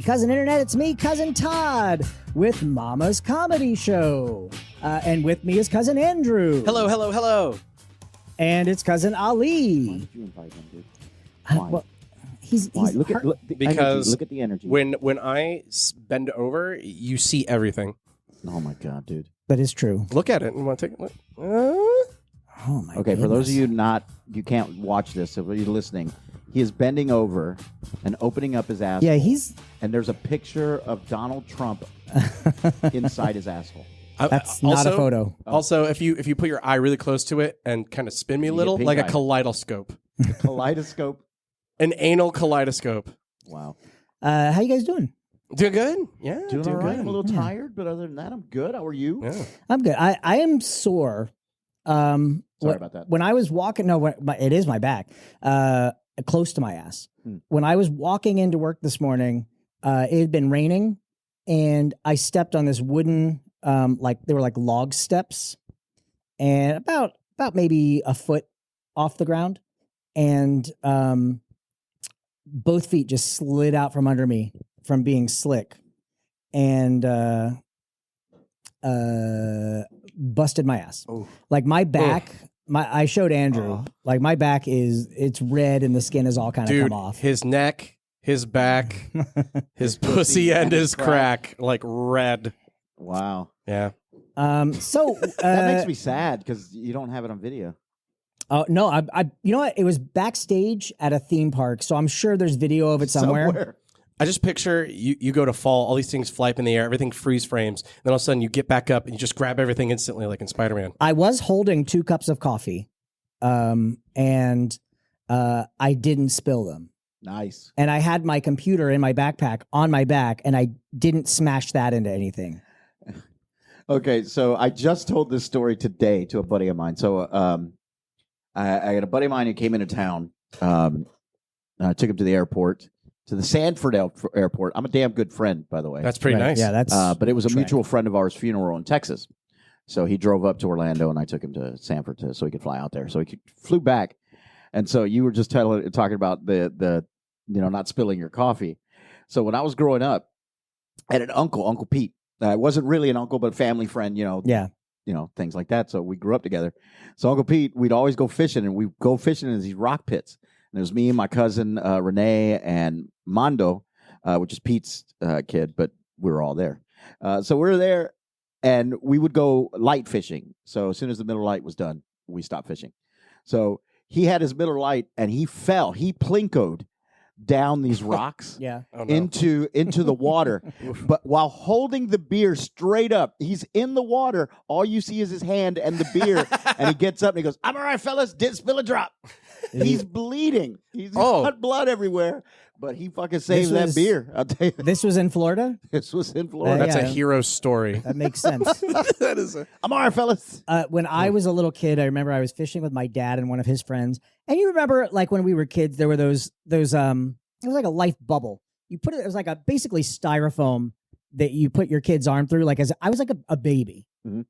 Cousin Internet. It's me, Cousin Todd, with Mama's Comedy Show. And with me is Cousin Andrew. Hello, hello, hello. And it's Cousin Why Ali. did you invite him, dude? Why? Well, he's Why? Look at the Because energy. Look at the energy. When I bend over, you see everything. Oh my god, dude. That is true. Look at it. You want to take a look? Oh my Okay, for those of goodness. you can't watch this, so if you're listening, he is bending over and opening up his asshole. Yeah, he's... And there's a picture of Donald Trump inside his asshole. That's not a photo. Also, if you put your eye really close to it and kind of spin me a You little, get pink like a eye. kaleidoscope, Kaleidoscope. an anal kaleidoscope. Wow. How you guys doing? Doing good? Yeah, Doing all right. good. I'm a little tired, but other than that, I'm good. How are you? Yeah. I'm good. I am sore. Sorry about that. When I was walking, it is my back, close to my ass. Hmm. When I was walking into work this morning, it had been raining, and I stepped on this wooden, they were like log steps, and about maybe a foot off the ground, and both feet just slid out from under me from being slick, and busted my ass. Oh. Like my back, I showed Andrew. Oh. Like my back it's red and the skin is all kind of Dude, come off. his neck, his back, his pussy, and his crack, like red. Wow. Yeah. So That makes me sad because you don't have it on video. no, I you know what? It was backstage at a theme park, so I'm sure there's video of it somewhere. I just picture you go to fall, all these things fly up in the air, everything freeze frames, then all of a sudden you get back up and you just grab everything instantly, like in Spider-Man. I was holding 2 cups of coffee, and I didn't spill them. Nice. And I had my computer in my backpack on my back, and I didn't smash that into anything. Okay, so I just told this story today to a buddy of mine. So I had a buddy of mine who came into town. I took him to the airport, to the Sanford Airport. I'm a damn good friend, by the way. That's pretty Right. nice. Yeah, that's. But it was a track. mutual friend of ours' funeral in Texas. So he drove up to Orlando, and I took him to Sanford so he could fly out there. So he flew back. And so you were just talking about the not spilling your coffee. So when I was growing up, I had an uncle, Uncle Pete. It wasn't really an uncle, but a family friend, Yeah. Things like that. So we grew up together. So Uncle Pete, we'd always go fishing, and we'd go fishing in these rock pits. And it was me and my cousin Renee and Mondo, which is Pete's kid, but we were all there. So we were there, and we would go light fishing. So as soon as the Miller Lite was done, we stopped fishing. So he had his Miller Lite, and he fell. He plinkoed down these rocks. Yeah. Oh, no. into the water, but while holding the beer straight up, he's in the water. All you see is his hand and the beer, and he gets up and he goes, "I'm all right, fellas. Didn't spill a drop." He's bleeding. He's got blood everywhere, but he fucking saved that beer. I'll tell you. This was in Florida? This was in Florida. That's Yeah. a hero story. That makes sense. That is a... I'm all right, fellas. When I was a little kid, I remember I was fishing with my dad and one of his friends. And you remember, like when we were kids, there were those it was like a life bubble. You put it was like a basically styrofoam that you put your kid's arm through. Like I was like a baby, Mhm.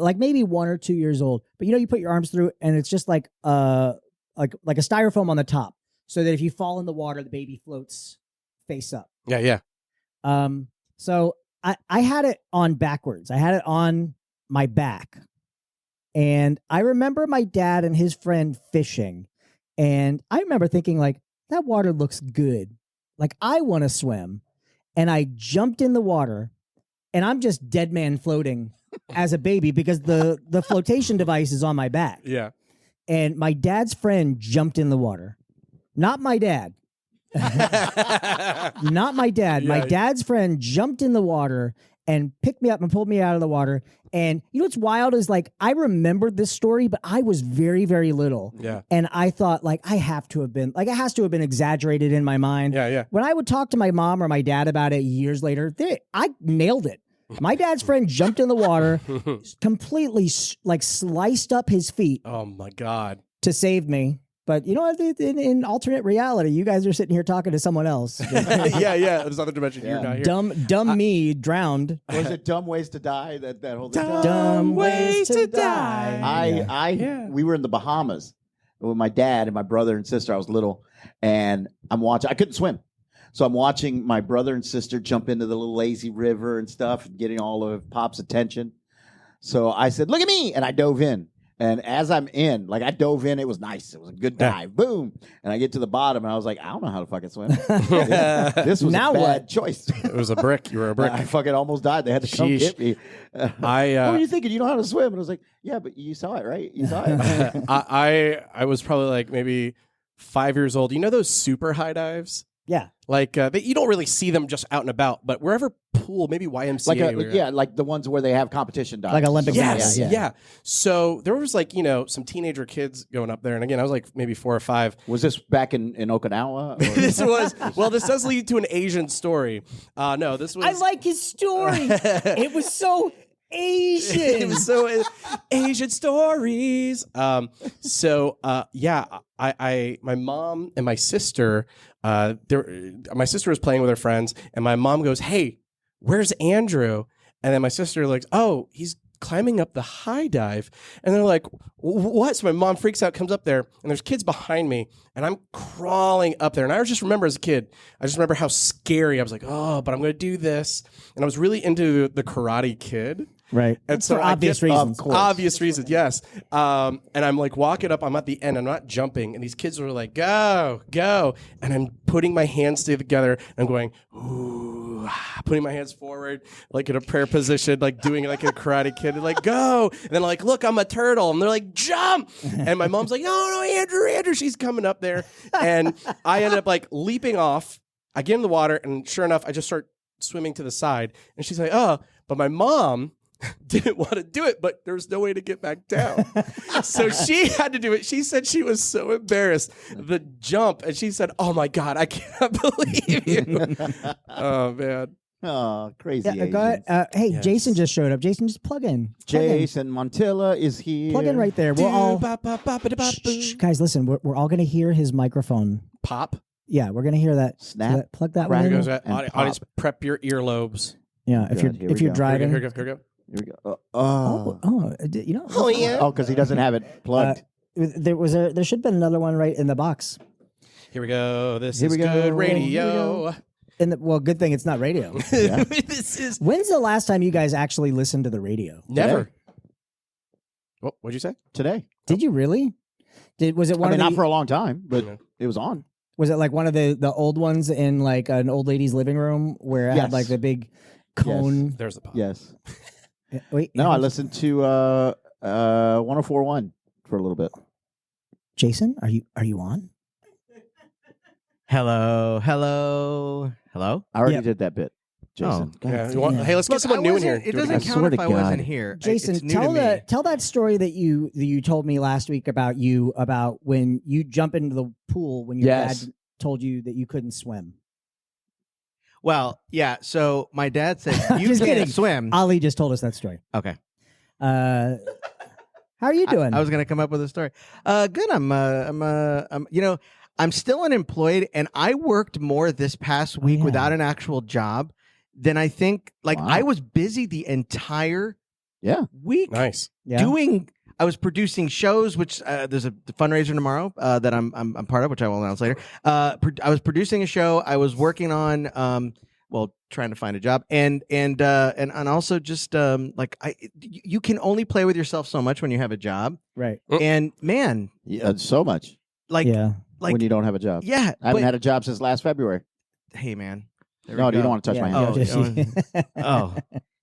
like maybe 1 or 2 years old. But you put your arms through, and it's just like a styrofoam on the top, so that if you fall in the water, the baby floats face up. Yeah, yeah. So I had it on backwards. I had it on my back. And I remember my dad and his friend fishing. And I remember thinking, like, that water looks good. Like, I want to swim. And I jumped in the water, and I'm just dead man floating as a baby because the flotation device is on my back. Yeah. And my dad's friend jumped in the water. Not my dad. Not my dad. My Yeah. dad's friend jumped in the water and picked me up and pulled me out of the water. And you know what's wild is, like, I remembered this story, but I was very, very little. Yeah. And I thought, like, it has to have been exaggerated in my mind. Yeah, yeah. When I would talk to my mom or my dad about it years later, I nailed it. My dad's friend jumped in the water, completely sliced up his feet Oh my God. to save me. But you know what? In alternate reality, you guys are sitting here talking to someone else. Yeah, yeah. There's other dimension. You're not here. Dumb me drowned. Was it Dumb Ways to Die? That whole Dumb ways to die. We were in the Bahamas with my dad and my brother and sister. I was little, and I'm watching. I couldn't swim, So I'm watching my brother and sister jump into the little lazy river and stuff, and getting all of Pop's attention. So I said, "Look at me!" and I dove in. And as I'm in, like I dove in, it was nice. It was a good dive. Boom! And I get to the bottom, and I was like, "I don't know how to fucking swim." This was Now a bad what? choice. It was a brick. You were a brick. I fucking almost died. They had to come Sheesh. get me. What were you thinking? You know how to swim? And I was like, "Yeah, but you saw it, right? You saw it." I was probably like maybe 5 years old. You know those super high dives? Yeah. Like you don't really see them just out and about, but wherever pool, maybe YMCA. Like like the ones where they have competition dives. Like Olympic Yes, dives. yeah. So there was like some teenager kids going up there, and again, I was like maybe 4 or 5. Was this back in Okinawa? Or? This does lead to an Asian story. No, this was. I like his story. It was so Asian. It was so Asian stories. My mom and my sister, my sister was playing with her friends, and my mom goes, "Hey, where's Andrew?" And then my sister like, "Oh, he's climbing up the high dive." And they're like, "What?" So my mom freaks out, comes up there, and there's kids behind me, and I'm crawling up there. And I just remember as a kid, I just remember how scary. I was like, "Oh, but I'm going to do this." And I was really into the Karate Kid. Right. And so for obvious reasons. Of course. Obvious reasons, yes. And I'm like walking up, I'm at the end, I'm not jumping, and these kids were like, "Go, go." And I'm putting my hands together, and I'm going, ooh, putting my hands forward, like in a prayer position, like doing like a Karate Kid, and like, "Go." And then like, "Look, I'm a turtle." And they're like, "Jump." And my mom's like, no, Andrew, she's coming up there. And I ended up like leaping off. I get in the water, and sure enough, I just start swimming to the side. And she's like, "Oh," but my mom didn't want to do it, but there was no way to get back down. So she had to do it. She said she was so embarrassed. The jump, and she said, "Oh my God, I cannot believe you." Oh man. Oh, crazy. Yeah, go ahead. Hey, Yes. Jason just showed up. Jason, just plug in. Plug in. Jason Montilla is here. Plug in right there. We'll all. Shh, guys, listen. We're all going to hear his microphone. Pop. Yeah, we're going to hear that. Snap, Plug that crack, one Here in. goes that. And Audience, pop. prep your earlobes. Yeah, if Good, here you're we go. driving. Here we go. Here we go. You know. Oh yeah. Oh, because he doesn't have it plugged. There should have been another one right in the box. Here we go. This Here is we go. good Here we radio. Well, good thing it's not radio. Yeah. This is When's the last time you guys actually listened to the radio? never. What'd you say? Today. Did you really? Was it I one mean, of not the? for a long time, but Yeah. it was on. Was it like one of the old ones in like an old lady's living room where it had Yes. like the big cone? There's the pop. Yes. Wait, No, I listened to 104.1 for a little bit. Jason, are you on? Hello. I already Yep. did that bit, Jason. God Yeah. damn. You want- Hey, let's get Look, someone I new in wasn't- here. It Do doesn't I count swear if to I wasn't God. here. Jason, It's new to me. tell that story that you told me last week about when you jump into the pool when your Yes. dad told you that you couldn't swim. Well, yeah. So my dad said you Just can't kidding. swim. Ali just told us that story. Okay. How are you doing? I was gonna come up with a story. Good. I'm still unemployed, and I worked more this past week yeah. without an actual job than I think. Like Wow. I was busy the entire Yeah. week Nice. yeah. I was producing shows, which there's a fundraiser tomorrow that I'm part of, which I will announce later. I was producing a show. I was working on trying to find a job, and also just you can only play with yourself so much when you have a job, right. and man, So much Yeah. like when you don't have a job. yeah, I haven't but- had a job since last February. hey man, there No, we you go. don't want to touch my Yeah. hand. Oh,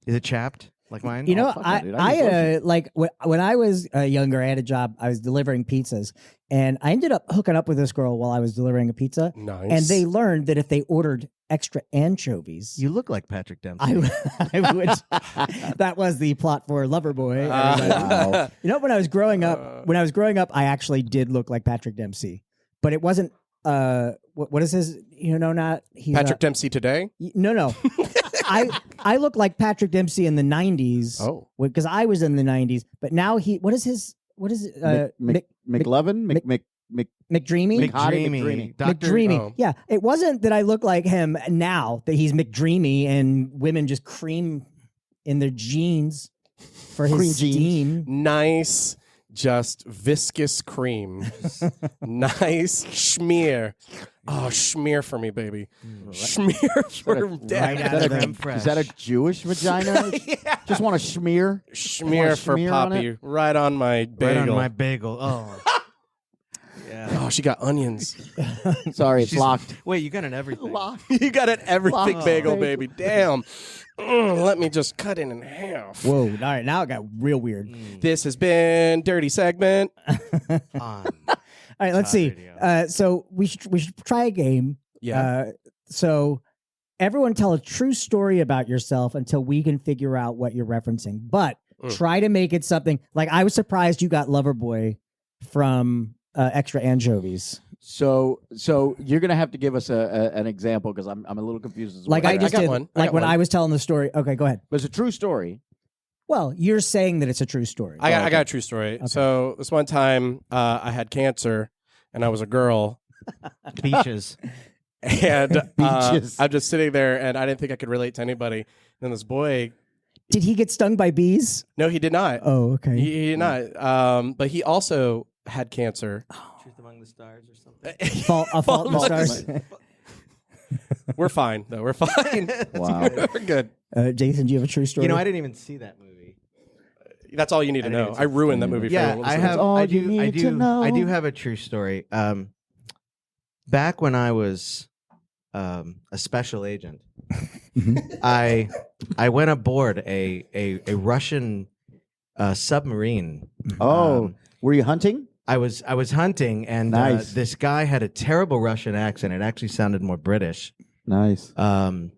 is it chapped like mine? You know, fuck no, dude. I I like when I was younger, I had a job. I was delivering pizzas, and I ended up hooking up with this girl while I was delivering a pizza. Nice. And they learned that if they ordered extra anchovies, You look like Patrick Dempsey. I would. That was the plot for Loverboy. Wow. You know, when I was growing up, I actually did look like Patrick Dempsey, but it wasn't. What is his? Not he's Patrick Dempsey today. No. I look like Patrick Dempsey in the 90s. Oh. Because I was in the 90s. But now what is it? McLovin? McDreamy? McDreamy. McDreamy. Oh. Yeah. It wasn't that I look like him now that he's McDreamy and women just cream in their jeans for his Cream jeans. steam. Nice, just viscous cream. Nice schmear Oh, schmear for me, baby. Schmear for dad. Right out of them fresh. Is that a Jewish vagina? Just want to smear? Schmear for smear on Poppy. it? Right on my bagel. Right on my bagel. Oh. Yeah. Oh, she got onions. Sorry, it's locked. Wait, you got an everything. You got an everything Locked bagel, bagel. baby. Damn. Let me just cut it in half. Whoa! All right, now it got real weird. This has been Dirty Segment. On. All right, let's see. Radio. So we should try a game. Yeah. So everyone tell a true story about yourself until we can figure out what you're referencing. But try to make it something like I was surprised you got Loverboy from Extra Anchovies. So you're gonna have to give us an example because I'm a little confused as well. Like I just got did. one. I Like got when one. I was telling the story. Okay, go ahead. But it's a true story. Well, you're saying that it's a true story. I got a true story. So this one time I had cancer and I was a girl. Beaches. And Beaches. I'm just sitting there and I didn't think I could relate to anybody. And then this boy, Did he get stung by bees? no, he did not. Oh, okay. He did not. But he also had cancer. Truth Among the Stars or something. Fault in the Stars. We're fine, though. We're fine. Wow. We're good. Jason, do you have a true story? You know, I didn't even see that movie. That's all you need to I didn't know. even I ruined that movie for Yeah, everyone I listening. have. all I you do. need I to do. know. I do have a true story. Back when I was a special agent, I went aboard a Russian submarine. Oh, were you hunting? I was hunting, and Nice. this guy had a terrible Russian accent. It actually sounded more British. Nice. And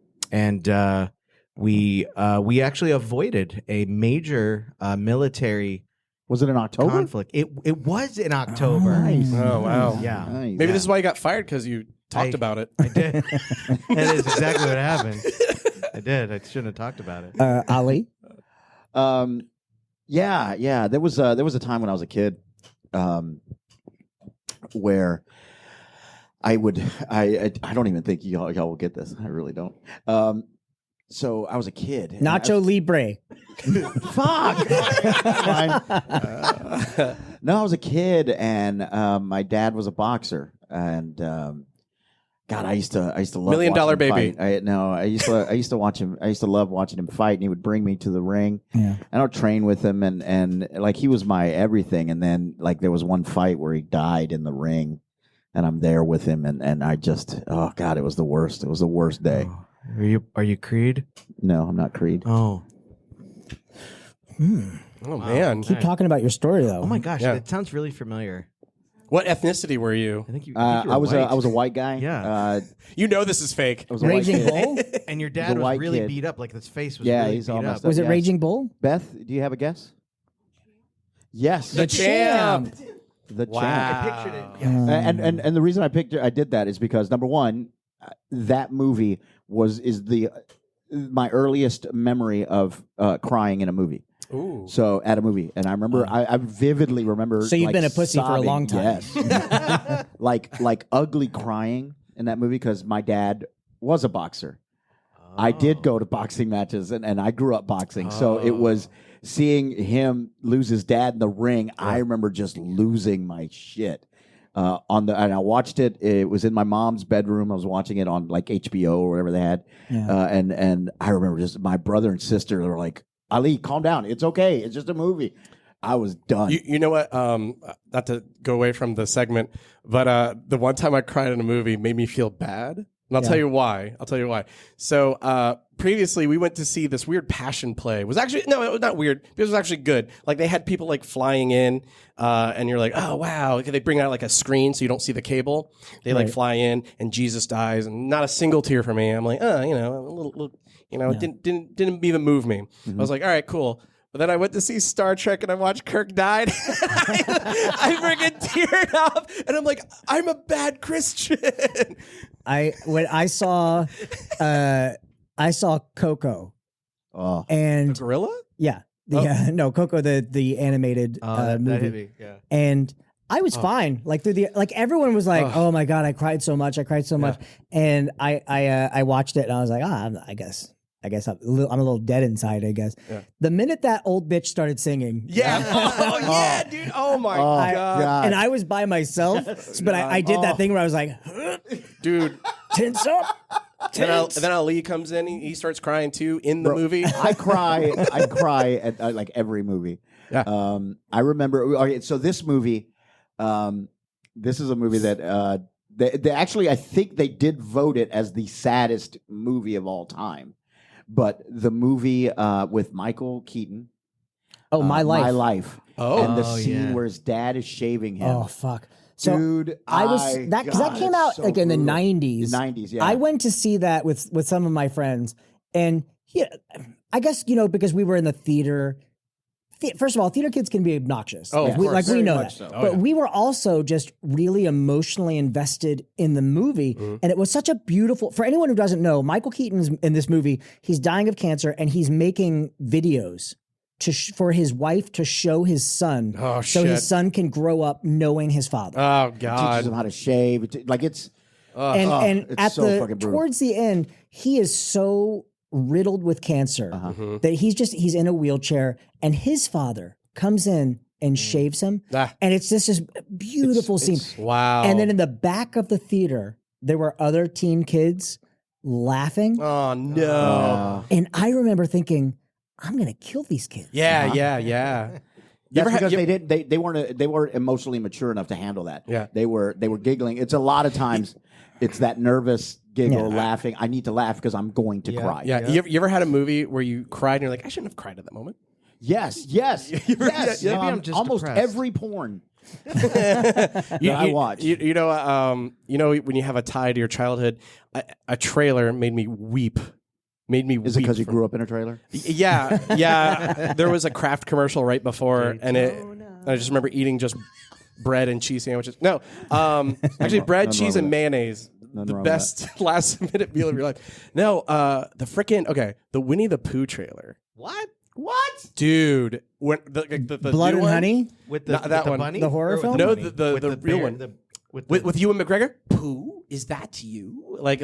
we actually avoided a major military Was it in October? conflict. It was in October. Nice. Oh, wow. Yeah. Nice. Maybe this is why you got fired, because you talked I- about it. I did. That is exactly what happened. I did. I shouldn't have talked about it. Ali. Yeah. There was a time when I was a kid, where I don't even think y'all will get this. I really don't. So I was a kid. and Nacho Libre. Fuck. Fine. No, I was a kid, and my dad was a boxer, and God, I used to love $1 Million watching him Baby. fight. I used to watch him. I used to love watching him fight, and he would bring me to the ring. Yeah. And I'd train with him, and like he was my everything. And then like there was one fight where he died in the ring, and I'm there with him, and I just oh God, it was the worst. It was the worst day. Are you Creed? No, I'm not Creed. Oh. Oh, man. Keep talking about your story though. Oh my gosh, Yeah. that sounds really familiar. What ethnicity were you? I think you. I was a white guy. Yeah. You know this is fake. I was a white Raging kid. Bull. And your a dad was white really kid. beat up. Like his face was Yeah, really he's beat all up. messed Was it Yes. Raging Bull? Beth, do you have a guess? Yes, The champ. the Wow. champ. I pictured it. Yeah. And the reason I did that is because number one, that movie is my earliest memory of crying in a movie. Ooh. So at a movie, and I remember I vividly remember. So you've like, been a pussy for a sobbing. long time. Yes, like ugly crying in that movie because my dad was a boxer. I did go to boxing matches, and I grew up boxing, so it was seeing him lose his dad in the ring. I remember just losing my shit. And I watched it. It was in my mom's bedroom. I was watching it on like HBO or whatever they had. Yeah. And I remember just my brother and sister were like, Ali, calm down. It's okay. It's just a movie. I was done. You know what? Not to go away from the segment, but the one time I cried in a movie made me feel bad. And I'll tell you why. So previously, we went to see this weird passion play. It was actually, no, it was not weird. It was actually good. Like they had people like flying in, and you're like, oh, wow. Okay, they bring out like a screen so you don't see the cable. They like Right. fly in and Jesus dies and not a single tear for me. I'm like, a little it didn't even move me. I was like, all right, cool. But then I went to see Star Trek and I watched Kirk died. I freaking teared up, and I'm like, I'm a bad Christian. When I saw Coco, oh. and Gorilla? yeah, Oh. no Coco the animated that movie, hit me. Yeah. and I was fine. Like everyone was like, "Oh my god, I cried so much, and I watched it, and I was like, I guess I guess I'm a little dead inside, I guess. Yeah. The minute that old bitch started singing. Yeah. Oh, yeah, dude. Oh, my God. And I was by myself, but I did that thing where I was like, Dude. tense up. And then Ali comes in. He starts crying, too, in the movie. I cry at like every movie. Yeah. I remember. Okay, so this movie, this is a movie that they actually, I think they did vote it as the saddest movie of all time. But the movie with Michael Keaton, Oh, My Life. My Life, Oh. and the Oh, scene yeah. where his dad is shaving him. Oh, fuck. So Dude, I was that because that came out so like in the brutal. 90s. The 90s, yeah. I went to see that with some of my friends, and yeah, I guess because we were in the theater. First of all, theater kids can be obnoxious. Oh, like, of we, course. like we Very know much that. so. Oh, But yeah. we were also just really emotionally invested in the movie, and it was such a beautiful. For anyone who doesn't know, Michael Keaton's in this movie. He's dying of cancer, and he's making videos for his wife to show his son, Oh, so shit. his son can grow up knowing his father. Oh, Teaches God. him how to shave. Like it's and it's at so the fucking brutal. towards the end, he is so riddled with cancer that he's in a wheelchair, and his father comes in and shaves him, Ah. and it's just this beautiful scene. Wow. And then in the back of the theater, there were other teen kids laughing, Oh, no. and I remember thinking, "I'm gonna kill these kids." Yeah, yeah, yeah. That's ever had- because you- they weren't emotionally mature enough to handle that. Yeah. They were giggling. It's a lot of times it's that nervous giggle, Yeah. laughing. I need to laugh because I'm going to cry. Yeah. You ever had a movie where you cried and you're like, I shouldn't have cried at that moment? Yes. Yes. yes. Maybe I'm just almost depressed. every porn. I watched. You know, when you have a tie to your childhood, a trailer made me weep. Made me Is it weep. because you grew up in a trailer? Yeah, yeah. There was a Kraft commercial right before, and I just remember eating just bread and cheese sandwiches. No, actually, bread, nothing cheese, wrong and with mayonnaise. Nothing The wrong with best last minute meal of your life. No, the Winnie the Pooh trailer, What? dude. When the Blood new and one? Honey, With Not the, that with the one. bunny? The horror Or with film? No, bunny? the With real bear- one. with With Ewan McGregor, Pooh, is that you? Like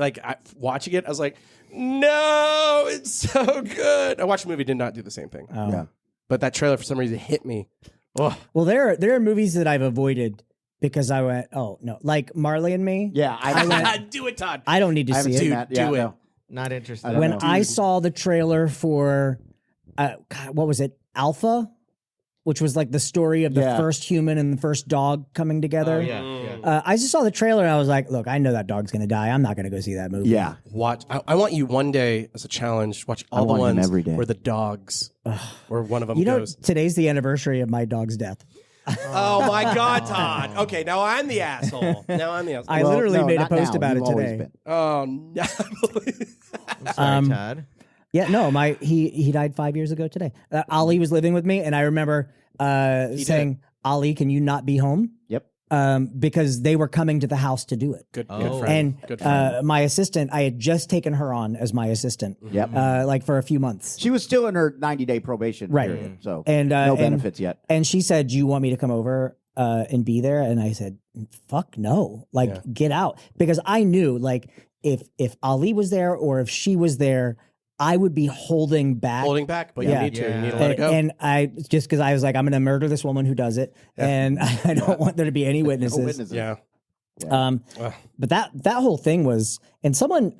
watching it, I was like, no, it's so good. I watched the movie, did not do the same thing, Oh. Yeah. but that trailer for some reason hit me. Oh, Well, there are movies that I've avoided because I went, oh no, like Marley and Me. Yeah. do it, Todd. I don't need to I haven't see seen it. that. Yeah, do it. no. Not interested. I don't When know. I saw the trailer for, God, what was it, Alpha, which was like the story of the Yeah. first human and the first dog coming together. Oh, yeah. I just saw the trailer and I was like, look, I know that dog's gonna die. I'm not gonna go see that movie. Yeah. Watch. I want you one day as a challenge. Watch all the want him ones every day. where the dogs, where one of them You know, goes. today's the anniversary of my dog's death. Oh my God, Todd. Okay, now I'm the asshole. I literally made a not post now. about You've it always today. been. Oh no. Sorry, Todd. Yeah, no, he died 5 years ago today. Ali was living with me, and I remember saying, "Ali, can you not be home?" Yep. Because they were coming to the house to do it. Good Oh. friend. And Good friend. my assistant, I had just taken her on as my assistant, Yep. like for a few months. She was still in her 90-day probation Right. period, so And no and- benefits yet. And she said, "Do you want me to come over and be there?" And I said, "Fuck no! Like, Yeah. get out!" Because I knew, like, if Ali was there or if she was there, I would be holding back. Holding back, but Yeah. you need to. You need to Yeah. let it go. And I just because I was like, I'm going to murder this woman who does it, and I don't want there to be any No witnesses. witnesses. yeah. Um, Ugh. but that whole thing was, and someone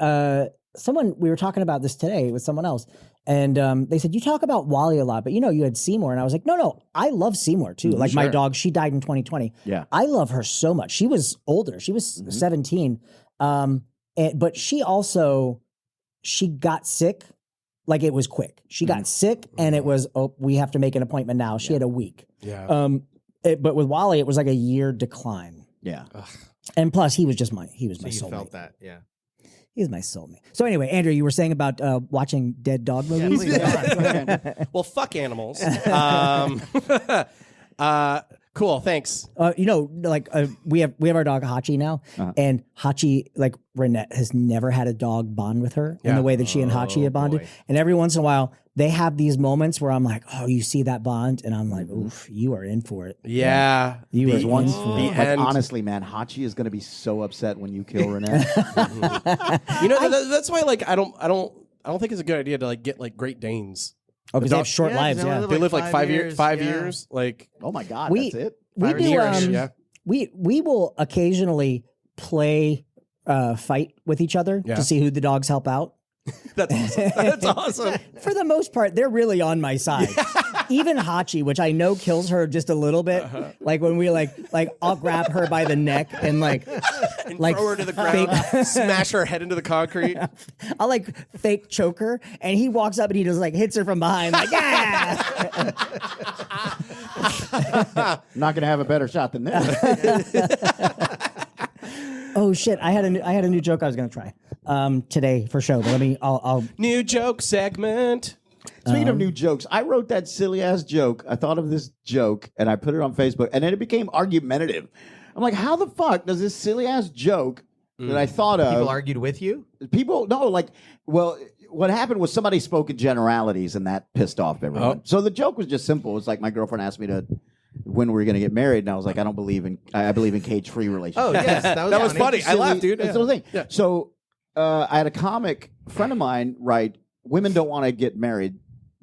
we were talking about this today with someone else, and they said you talk about Wally a lot, but you had Seymour, and I was like, no, I love Seymour too. Like my Sure. dog, she died in 2020. Yeah. I love her so much. She was older. She was 17, but she got sick. Like it was quick. She got sick, and it was we have to make an appointment now. She had a week. Yeah. But with Wally, it was like a year decline. Yeah. And plus, he was my So soulmate. you felt that, yeah. He's my soulmate. So anyway, Andrew, you were saying about watching dead dog movies. please. Well, fuck animals. Cool. Thanks. We have our dog Hachi now, and Hachi, like Renette, has never had a dog bond with her in Yeah. the way that she and Hachi have bonded. boy. And every once in a while, they have these moments where I'm like, "Oh, you see that bond?" And I'm like, "Oof, you are in for it." Yeah. You The- were once the Like, end. honestly, man, Hachi is going to be so upset when you kill Renee. You know, that's why, like, I don't I don't think it's a good idea to like get like Great Danes. Oh, because they have short Yeah, 'cause lives. they Yeah. only They live like 5 years. 5 yeah. years. Like Oh my God, We- that's it. We 5 do. years, yeah. We will occasionally play fight with each other Yeah. to see who the dogs help out. That's awesome. That's awesome. For the most part, they're really on my side. Even Hachi, which I know kills her just a little bit, like when we like I'll grab her by the neck and like like Throw her to the ground, smash her head into the concrete. I'll like fake choke her, and he walks up and he just like hits her from behind, like yeah. I'm not going to have a better shot than this. Oh shit! I had a new joke I was gonna try today for show, but I'll New joke segment. Speaking of new jokes, I wrote that silly ass joke. I thought of this joke and I put it on Facebook, and then it became argumentative. I'm like, how the fuck does this silly ass joke that I thought of? People argued with you. Well, what happened was somebody spoke in generalities, and that pissed off everyone. Oh. So the joke was just simple. It was like my girlfriend asked me when we were going to get married, and I was like, I believe in cage-free relationships. Oh yes, That was funny. I laughed, dude. That's the whole thing. Yeah. So I had a comic friend of mine write, women don't want to get married.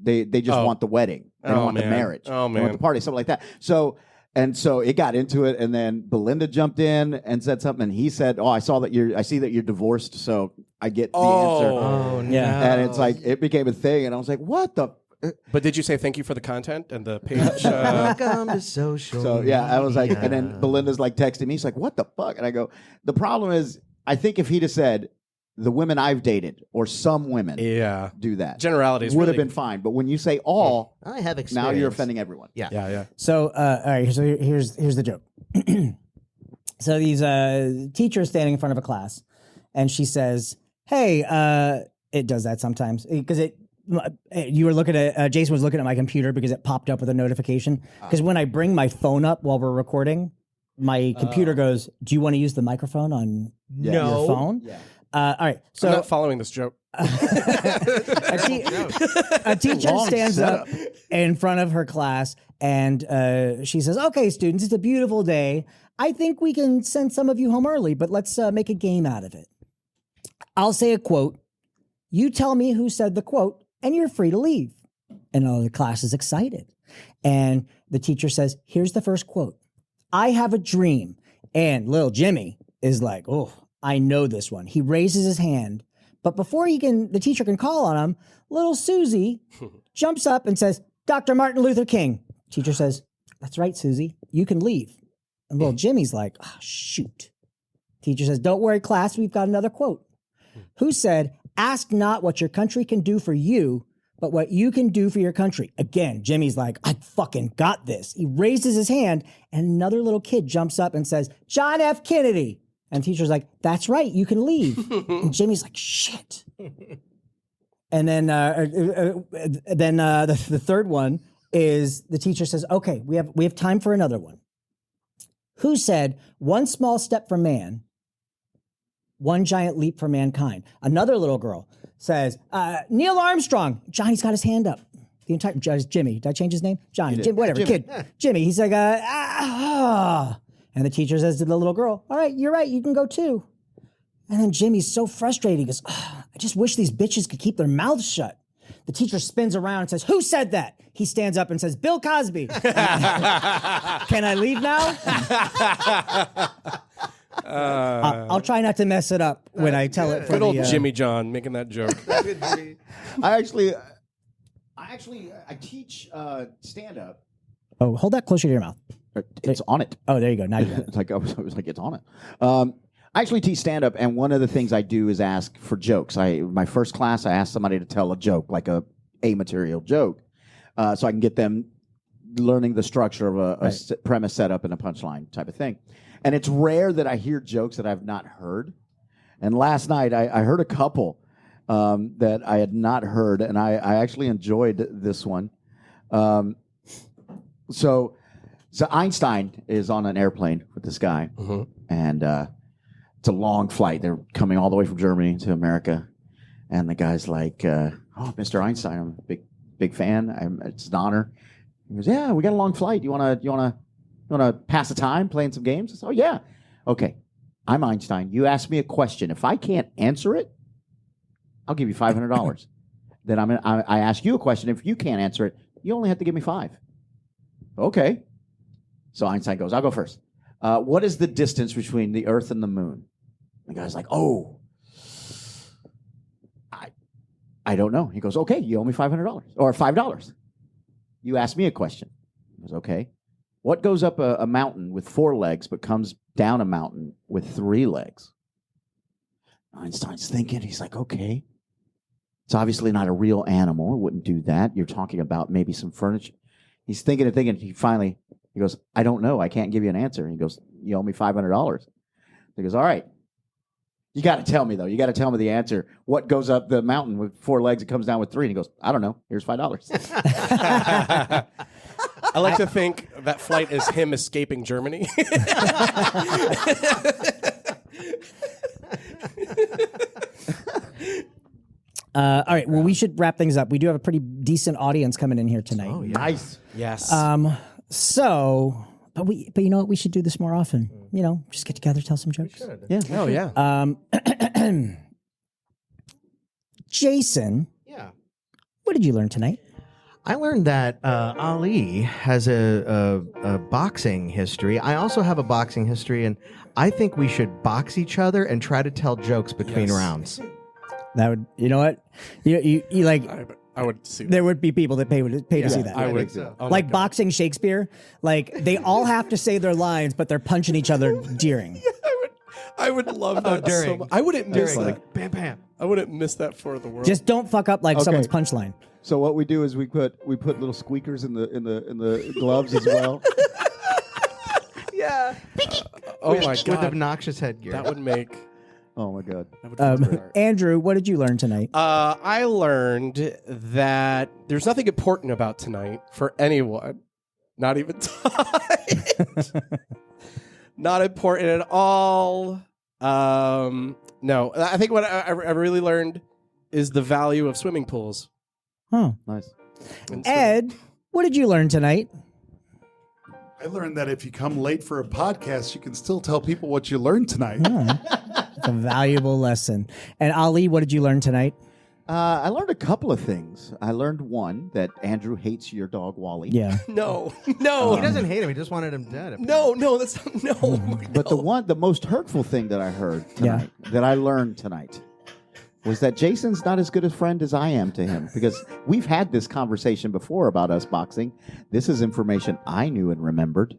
They just want the wedding. They don't want the man. marriage. Oh, They man. want the party, something like that. So it got into it, and then Belinda jumped in and said something, and he said, I see that you're divorced, so I get the answer. Oh no. Yeah. And it's like it became a thing, and I was like, what the But did you say thank you for the content and the page? Welcome to social. So yeah, I was like, media. and then Belinda's like texting me. She's like, "What the fuck?" And I go, "The problem is, I think if he'd have said the women I've dated or some women yeah. do that, Generalities would have really- been fine. But when you say all, I have experience. now you're offending everyone." Yeah. Yeah. So, all right. So here's the joke. So these teachers standing in front of a class, and she says, "Hey, it does that sometimes because you were looking at Jason was looking at my computer because it popped up with a notification. Because when I bring my phone up while we're recording, my computer goes, "Do you want to use the microphone on your phone?" Yeah. All right. So I'm not following this joke. a teacher Long stands setup. up in front of her class and she says, "Okay, students, it's a beautiful day. I think we can send some of you home early, but let's make a game out of it. I'll say a quote. You tell me who said the quote, and you're free to leave." And all the class is excited. And the teacher says, "Here's the first quote. I have a dream." And little Jimmy is like, "Oh, I know this one." He raises his hand. But before the teacher can call on him, little Susie jumps up and says, "Dr. Martin Luther King." Teacher says, "That's right, Susie. You can leave." And little Jimmy's like, "Oh, shoot." Teacher says, "Don't worry, class. We've got another quote. Who said, 'Ask not what your country can do for you, but what you can do for your country'?" Again, Jimmy's like, "I fucking got this." He raises his hand, and another little kid jumps up and says, "John F. Kennedy." And teacher's like, "That's right, you can leave." And Jimmy's like, "Shit." And then the third one is the teacher says, "Okay, we have time for another one. Who said, 1 small step for man, 1 giant leap for mankind?" Another little girl says, "Neil Armstrong." Johnny's got his hand up. The entire Jimmy. Did I change his name? Johnny. Jim, whatever. Jimmy. Kid. Jimmy. He's like, And the teacher says to the little girl, "All right, you're right. You can go too." And then Jimmy's so frustrated. He goes, "I just wish these bitches could keep their mouths shut." The teacher spins around and says, "Who said that?" He stands up and says, "Bill Cosby." Can I leave now? I'll try not to mess it up when I tell it. For Good old the, Jimmy John making that joke. I teach stand up. Oh, hold that closer to your mouth. It's on it. Oh, there you go. Now you got it. It's like I was like, it's on it. I actually teach stand up, and one of the things I do is ask for jokes. My first class, I asked somebody to tell a joke, like a material joke, so I can get them learning the structure of a premise setup and a punchline type of thing. And it's rare that I hear jokes that I've not heard. And last night I heard a couple that I had not heard, and I actually enjoyed this one. So Einstein is on an airplane with this guy, and it's a long flight. They're coming all the way from Germany to America, and the guy's like, "Oh, Mr. Einstein, I'm a big fan. It's an honor." He goes, "Yeah, we got a long flight. You wanna pass the time playing some games?" I said, "Oh yeah, okay. I'm Einstein. You ask me a question. If I can't answer it, I'll give you $500." then I ask you a question. If you can't answer it, you only have to give me 5. Okay. So Einstein goes, I'll go first. What is the distance between the Earth and the moon? The guy's like, oh, I don't know. He goes, okay, you owe me $500 or $5. You ask me a question. He goes, okay. What goes up a mountain with 4 legs but comes down a mountain with 3 legs? Einstein's thinking. He's like, okay. It's obviously not a real animal. It wouldn't do that. You're talking about maybe some furniture. He's thinking and thinking. He goes, I don't know. I can't give you an answer. He goes, you owe me $500. He goes, all right. You got to tell me, though. You got to tell me the answer. What goes up the mountain with 4 legs and comes down with 3? And he goes, I don't know. Here's $5. I like to think that flight is him escaping Germany. All right. Well, we should wrap things up. We do have a pretty decent audience coming in here tonight. Oh, yeah. Nice. Yes. But you know what? We should do this more often. You know, just get together, tell some jokes. Yeah. Oh, yeah. Jason, Yeah. what did you learn tonight? I learned that Ali has a boxing history. I also have a boxing history, and I think we should box each other and try to tell jokes between Yes. rounds. That would, you know what? You like, I would see that. there would be people that pay to see that. I would. so. Oh my Like God. boxing Shakespeare, like they all have to say their lines, but they're punching each other during. I would love that so during. much. I wouldn't miss During, that. like, bam, bam. I wouldn't miss that for the world. Just don't fuck up like Okay. someone's punchline. So what we do is we put little squeakers in the gloves as well. Yeah. oh my With God. obnoxious headgear. That would make. Oh my God. That would be great. Andrew, what did you learn tonight? I learned that there's nothing important about tonight for anyone, not even Todd. Not important at all. No, I think what I really learned is the value of swimming pools. Huh. Nice. And Ed, what did you learn tonight? I learned that if you come late for a podcast, you can still tell people what you learned tonight. It's a valuable lesson. And Ali, what did you learn tonight? I learned a couple of things. I learned one that Andrew hates your dog Wally. Yeah. No, he no, doesn't hate him. He just wanted him dead. no, that's no. But the most hurtful thing that I heard tonight, that I learned tonight, was that Jason's not as good a friend as I am to him, because we've had this conversation before about us boxing. This is information I knew and remembered.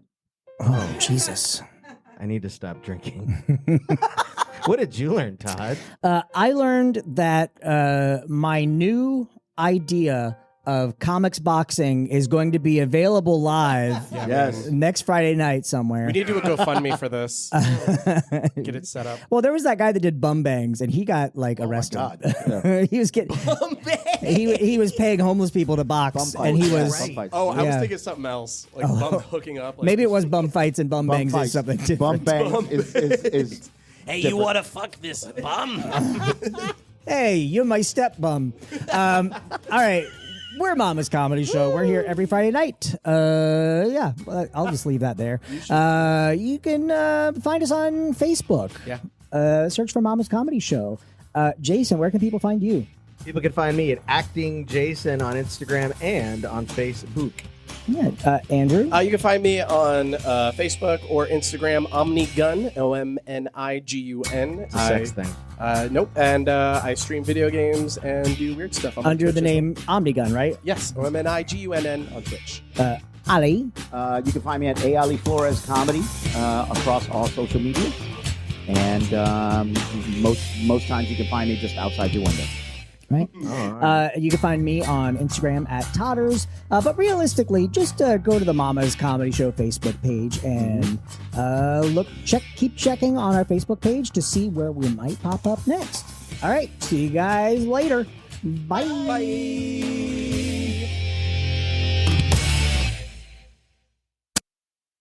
Oh, Jesus. I need to stop drinking. What did you learn, Todd? I learned that my new idea of comics boxing is going to be available live Yes. next Friday night somewhere. We need to do a GoFundMe for this. Get it set up. Well, there was that guy that did bum bangs, and he got like arrested. He was getting he was paying homeless people to box, and he was Bum fights. Oh, I was Yeah. thinking something else, like bum hooking up. Like, maybe it was bum fights and bum bangs fights. is something different. Bum bang is Hey, you want to fuck this bum? Hey, you're my step bum. All right. We're Mama's Comedy Show. We're here every Friday night. Yeah, I'll just leave that there. You can find us on Facebook. Yeah. Search for Mama's Comedy Show. Jason, where can people find you? People can find me at Acting Jason on Instagram and on Facebook. Yeah, Andrew. You can find me on Facebook or Instagram, Omnigun, OMNIGUN. It's a sex thing. Nope. And I stream video games and do weird stuff. on Under Twitch the as well. name Omnigun, right? Yes, OMNIGUNN on Twitch. Ali. You can find me at A. Ali Flores Comedy across all social media. And most times you can find me just outside your window. Right. You can find me on Instagram at Todders. But realistically, just go to the Mama's Comedy Show Facebook page and keep checking on our Facebook page to see where we might pop up next. All right. See you guys later. Bye. Bye.